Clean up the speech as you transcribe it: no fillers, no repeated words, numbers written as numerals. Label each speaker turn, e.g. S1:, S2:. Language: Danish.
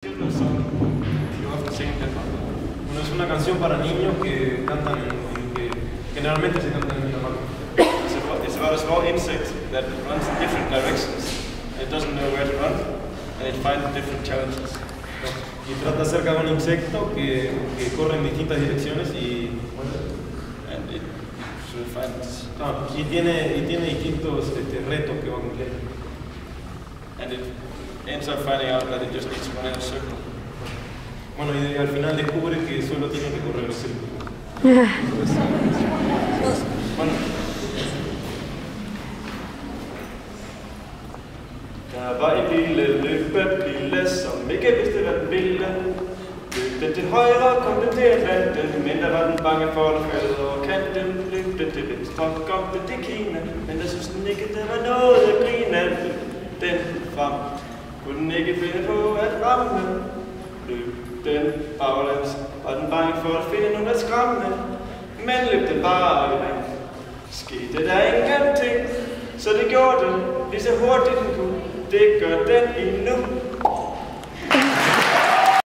S1: Bueno, es una canción para niños que cantan que generalmente se cantan en Dinamarca.
S2: It's about a small insect that runs in different directions. It doesn't know where to run, and it finds different challenges.
S1: Y trata acerca de un insecto que corre en distintas direcciones
S2: And it should find
S1: y tiene distintos retos que va a cumplir.
S2: and it ends up finding out that it just needs to run in a circle.
S1: Bueno, y al final descubre que solo tiene que correr el círculo.
S2: Bueno. Der var en lille løbebille, som ikke vidste, hvad den ville. Løb den til højre og kom den til Atlanten, men der var den bange for at falde over kanten. Løb den til venstre og kom den til Kina, men der synes den ikke, der var noget at grine af. Den frem kunne den ikke finde på at ramme. Løb den baglæns, og den bange for at finde nogen at skræmme. Men løb den bare i ring. Skete der ingenting, så det gjorde den lige så hurtigt den kunne. Det gør den endnu.